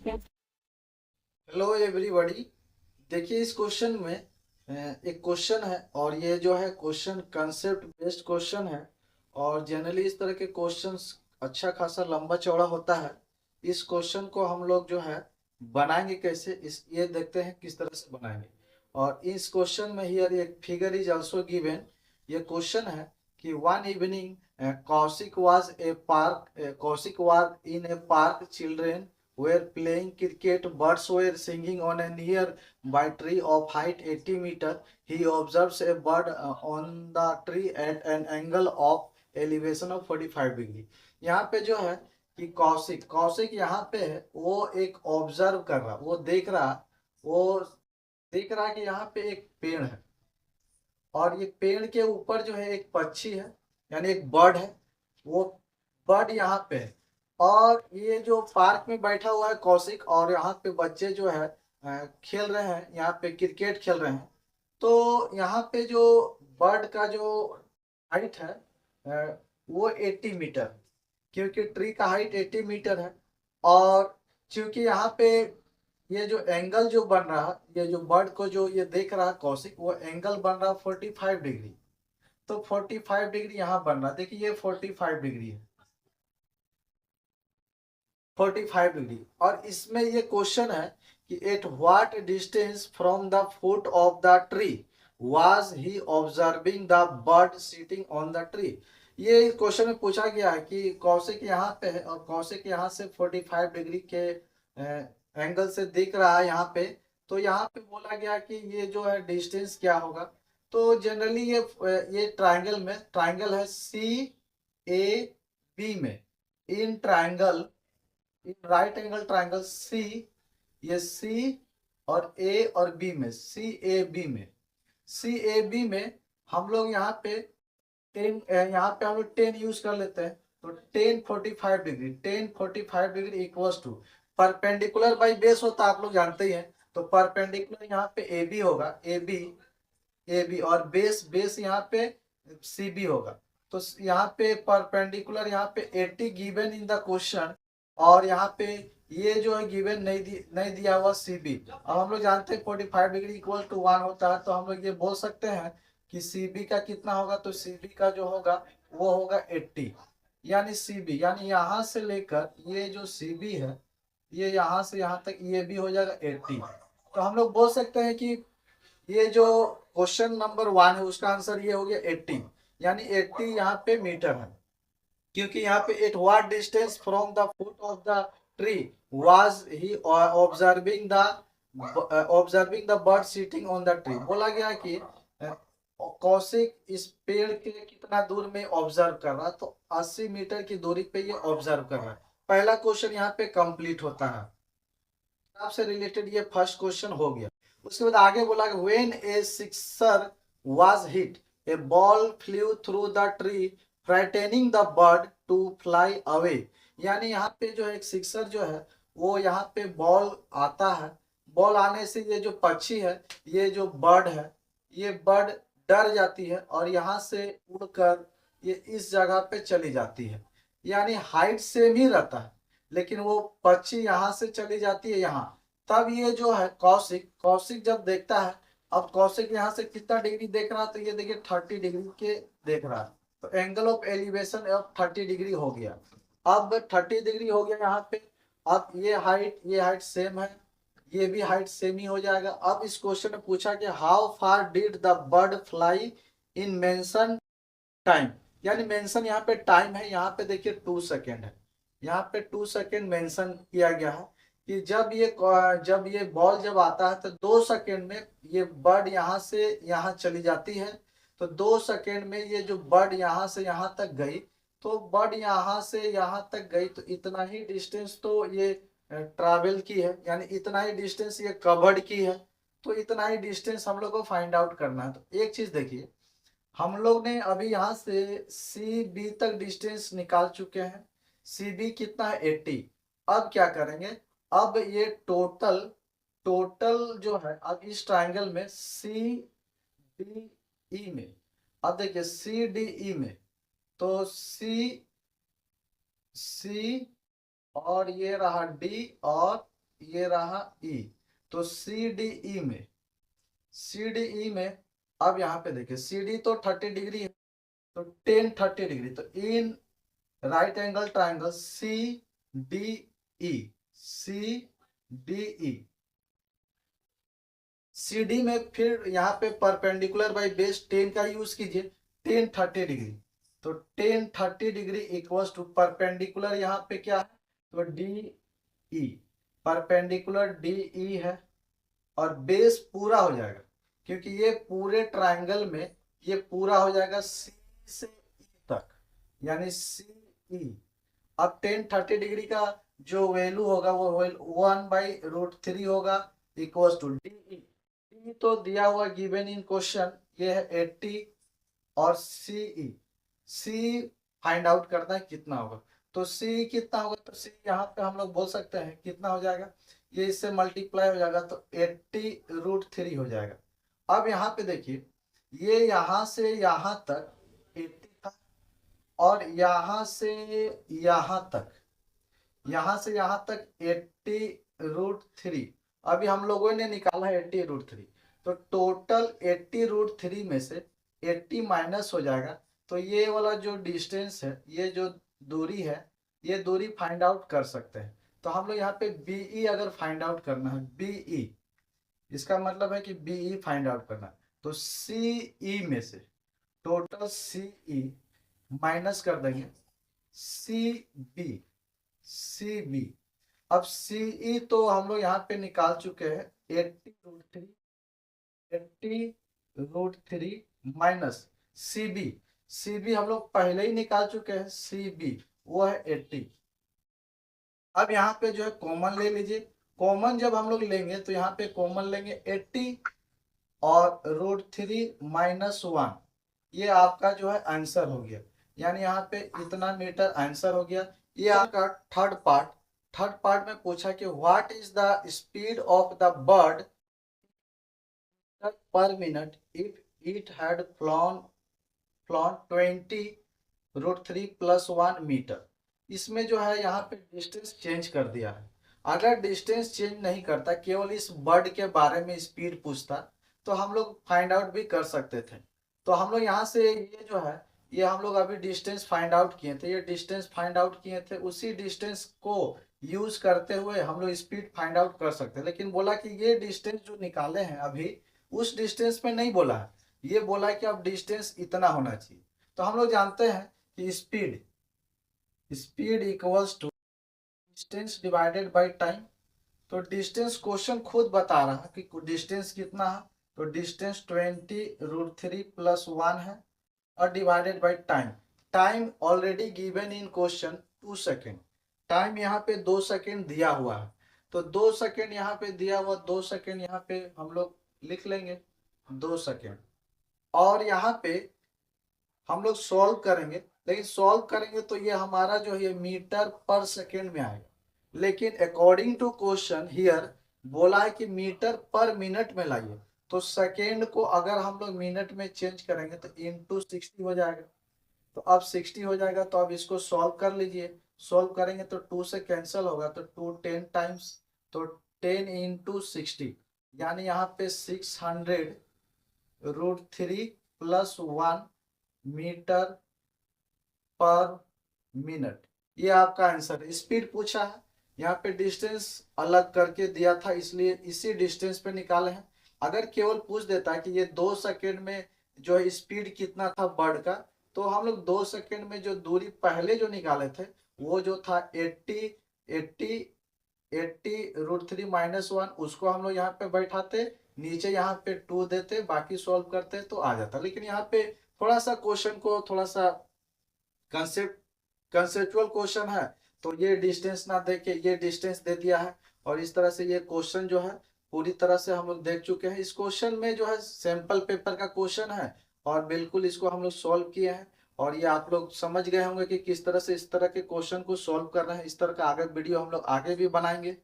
Hello everybody. देखिए इस question में एक क्वेश्चन है और ये जो है क्वेश्चन कंसेप्ट बेस्ड क्वेश्चन है। और जनरली इस तरह के क्वेश्चंस अच्छा खासा लंबा चौड़ा होता है। इस क्वेश्चन को हम लोग जो है बनाएंगे कैसे, इस ये देखते हैं किस तरह से बनाएंगे। और इस क्वेश्चन में हियर एक फिगर इज आल्सो गिवन। ये क्वेश्चन है कि one evening Kaushik was in A park, children were playing cricket, birds were singing on a nearby tree of height 80 meter. He observes a bird on the tree at an angle of elevation of 45 degree. यहाँ पे जो है कि कौशिक कौशिक यहाँ पे है, वो एक ऑब्जर्व कर रहा, वो देख रहा कि यहाँ पे एक पेड़ है और ये पेड़ के ऊपर जो है एक पक्षी है, यानी एक बर्ड है। वो बर्ड यहाँ पे है और ये जो पार्क में बैठा हुआ है कौशिक, और यहाँ पे बच्चे जो है खेल रहे हैं, यहाँ पे क्रिकेट खेल रहे हैं। तो यहाँ पे जो बर्ड का जो हाइट है वो 80 मीटर, क्योंकि ट्री का हाइट 80 मीटर है। और क्योंकि यहाँ पे ये जो एंगल जो बन रहा, ये जो बर्ड को जो ये देख रहा कौशिक, वो एंगल बन रहा 45 डिग्री। तो 45 डिग्री यहाँ बन रहा, देखिए ये 45 डिग्री है, 45 डिग्री। और इसमें ये क्वेश्चन है कि at what distance from the foot of the tree was he observing the bird sitting on the tree. ये क्वेश्चन में पूछा गया है कि कौशिक यहाँ पे है और कौशिक यहाँ से 45 डिग्री के एंगल से दिख रहा है यहाँ पे। तो यहाँ पे बोला गया कि ये जो है डिस्टेंस क्या होगा। तो जनरली ये ट्राइंगल है सी ए बी में। In triangle, in right angle triangle C, ये सी और ए और बी में, सी ए बी में हम लोग यहाँ पे यहाँ पे हम लोग 10 यूज कर लेते हैं। तो 10 45 degree equals to perpendicular by base होता है, आप लोग जानते ही हैं। तो परपेंडिकुलर यहाँ पे ए बी होगा, ए बी और बेस बेस यहाँ पे सी बी होगा। तो यहाँ पे परपेंडिकुलर यहाँ पे 80 गिवन इन द क्वेश्चन, और यहाँ पे ये जो है गिवन नहीं दिया हुआ सी बी। अब हम लोग जानते हैं 45 डिग्री इक्वल टू 1 होता है, तो हम लोग ये बोल सकते हैं कि सी बी का कितना होगा। तो सी बी का जो होगा वो होगा 80, यानी सी बी, यानी यहाँ से लेकर ये जो सी बी है, ये यहाँ से यहाँ तक ये भी हो जाएगा 80। तो हम लोग बोल सकते हैं कि ये जो क्वेश्चन नंबर 1 है उसका आंसर ये हो गया 80, यानी 80 यहाँ पे मीटर है। क्योंकि यहाँ पे at what distance from the foot of the tree was he observing the bird sitting on the tree. बोला गया कि कौशिक इस पेड़ के कितना दूर में ऑब्जर्व कर रहा, तो 80 मीटर की दूरी पे ये ऑब्जर्व कर रहा है। पहला क्वेश्चन यहाँ पे कंप्लीट होता है, आपसे रिलेटेड ये फर्स्ट क्वेश्चन हो गया। उसके बाद आगे बोला when a sixer was hit a ball flew through the tree frightening the bird to fly away. यानी यहाँ पे जो है एक सिक्सर जो है वो यहाँ पे बॉल आता है, बॉल आने से ये जो पक्षी है, ये जो बर्ड है, ये बर्ड डर जाती है और यहाँ से उड़कर ये इस जगह पे चली जाती है। यानी हाइट सेम ही रहता है, लेकिन वो पक्षी यहाँ से चली जाती है यहाँ। तब ये जो है कौशिक कौशिक जब देखता है, अब कौशिक यहाँ से कितना डिग्री देख रहा है, तो ये देखिए 30 डिग्री के देख रहा है। तो angle of elevation of 30 degree हो गया। अब 30 डिग्री हो गया यहाँ पे। अब ये हाइट सेम है, ये भी हाइट सेम ही हो जाएगा। अब इस क्वेश्चन में पूछा कि how far did the bird fly in mention time. यानी मेंशन यहाँ पे टाइम है, यहाँ पे देखिए 2 सेकेंड है, यहाँ पे 2 सेकेंड मेंशन किया गया है कि जब ये बॉल जब आता है तो 2 सेकेंड में ये बर्ड यहाँ से यहाँ चली जाती है। तो 2 सेकेंड में ये जो बर्ड यहाँ से यहाँ तक गई, तो बर्ड यहाँ से यहाँ तक गई, तो इतना ही डिस्टेंस तो ये ट्रैवल की है, यानी इतना ही डिस्टेंस ये कवर्ड की है। तो इतना ही डिस्टेंस हम लोग को फाइंड आउट करना है। तो एक चीज देखिए, हम लोग ने अभी यहाँ से सी बी तक डिस्टेंस निकाल चुके हैं। सी बी कितना है 80। अब क्या करेंगे, अब ये टोटल टोटल जो है, अब इस ट्राइंगल में सी डी ई में, अब देखिए सी डी ई में, तो सी सी और ये रहा डी और ये रहा ई। तो सी डी ई में, सी डी ई में अब यहाँ पे देखिए सी डी तो 30 डिग्री है, तो टेन 30 डिग्री, तो in right angle triangle C D E, C D E, C D में फिर यहाँ पे परपेंडिकुलर बाई बेस 10 का यूज कीजिए, टेन 30 डिग्री। तो tan 30 degree equals to perpendicular यहाँ पे क्या है, तो D E, perpendicular D E है, और बेस पूरा हो जाएगा क्योंकि ये पूरे ट्राइंगल में ये पूरा हो जाएगा सी से ई तक, यानी सी ई। अब टेन 30 डिग्री का जो वैल्यू होगा वो 1/√3 होगा equals to D E. D तो दिया हुआ गिवन इन क्वेश्चन ये है 80, और सी ई, सी फाइंड आउट करना है कितना होगा। तो सी कितना होगा, तो सी यहाँ पे हम लोग बोल सकते हैं कितना हो जाएगा, ये इससे मल्टीप्लाई हो जाएगा तो 80√3 हो जाएगा। अब यहाँ पे देखिए ये यहाँ से यहाँ तक 80 था, और यहाँ से यहाँ तक, यहाँ से यहाँ तक 80√3, अभी हम लोगों ने निकाला है 80√3, तो टोटल 80√3 में से 80 माइनस हो जाएगा, तो ये वाला जो डिस्टेंस है, ये जो दूरी है, ये दूरी फाइंड आउट कर सकते हैं। तो हम लोग यहाँ पे बीई अगर फाइंड आउट करना है, बीई इसका मतलब है कि बीई फाइंड आउट करना है, तो सीई में से टोटल सीई माइनस कर देंगे सी बी, सी बी। अब सीई तो हम लोग यहाँ पे निकाल चुके हैं 80√3, 80√3 minus C B, C B हम लोग पहले ही निकाल चुके हैं, सी बी वो है 80। अब यहाँ पे जो है कॉमन ले लीजिए, कॉमन जब हम लोग लेंगे तो यहाँ पे कॉमन लेंगे 80 और √3 माइनस 1, ये आपका जो है आंसर हो गया, यानी यहाँ पे इतना मीटर आंसर हो गया। ये आपका थर्ड पार्ट, थर्ड पार्ट में पूछा कि what is the speed of the bird per minute if it had flown 20√3 + 1 metre. इसमें जो है यहाँ पे डिस्टेंस चेंज कर दिया है। अगर डिस्टेंस चेंज नहीं करता, केवल इस बर्ड के बारे में स्पीड पूछता, तो हम लोग फाइंड आउट भी कर सकते थे। तो हम लोग यहाँ से ये जो है, ये हम लोग अभी डिस्टेंस फाइंड आउट किए थे, ये डिस्टेंस फाइंड आउट किए थे, उसी डिस्टेंस को यूज करते हुए हम लोग स्पीड फाइंड आउट कर सकते हैं। लेकिन बोला कि ये डिस्टेंस जो निकाले हैं अभी, उस डिस्टेंस में नहीं बोला है, ये बोला है कि अब डिस्टेंस इतना होना चाहिए। तो हम लोग जानते हैं कि speed, speed equals to distance divided by time. तो डिस्टेंस क्वेश्चन खुद बता रहा है कि डिस्टेंस कितना है, तो डिस्टेंस 20√3 + 1 है, और divided by time. Time already given in question 2 second, time यहाँ पे 2 सेकेंड दिया हुआ है, तो 2 सेकेंड यहाँ पे दिया हुआ, 2 सेकेंड यहाँ पे हम लोग लिख लेंगे 2 सेकेंड, और यहाँ पे हम लोग सॉल्व करेंगे। लेकिन सॉल्व करेंगे तो ये हमारा जो है मीटर पर सेकेंड में आएगा, लेकिन अकॉर्डिंग टू क्वेश्चन हियर बोला है कि मीटर पर मिनट में लाइए। तो सेकेंड को अगर हम लोग मिनट में चेंज करेंगे तो इंटू 60 हो जाएगा, तो अब 60 हो जाएगा। तो अब इसको सॉल्व कर लीजिए, सॉल्व करेंगे तो 2 से कैंसिल होगा, तो 2 10 टाइम्स, तो 10 इंटू 60, यानी यहाँ पे 600√3 + 1 मीटर पर मिनट, ये आपका आंसर है। स्पीड पूछा है, यहाँ पे डिस्टेंस अलग करके दिया था, इसलिए इसी डिस्टेंस पे निकाले हैं। अगर केवल पूछ देता है कि ये 2 सेकेंड में जो है स्पीड कितना था बर्ड का, तो हम लोग 2 सेकेंड में जो दूरी पहले जो निकाले थे वो जो था 80√3 - 1, उसको हम लोग यहाँ पे बैठाते, नीचे यहाँ पे 2 देते, बाकी सॉल्व करते तो आ जाता। लेकिन यहाँ पे थोड़ा सा क्वेश्चन को थोड़ा सा कंसेप्चुअल क्वेश्चन है, तो ये डिस्टेंस ना दे के ये डिस्टेंस दे दिया है, और इस तरह से ये क्वेश्चन जो है पूरी तरह से हम लोग देख चुके हैं। इस क्वेश्चन में जो है सैंपल पेपर का क्वेश्चन है, और बिल्कुल इसको हम लोग सॉल्व किए हैं, और ये आप लोग समझ गए होंगे कि किस तरह से इस तरह के क्वेश्चन को सॉल्व कर रहे हैं। इस तरह का आगे वीडियो हम लोग आगे भी बनाएंगे।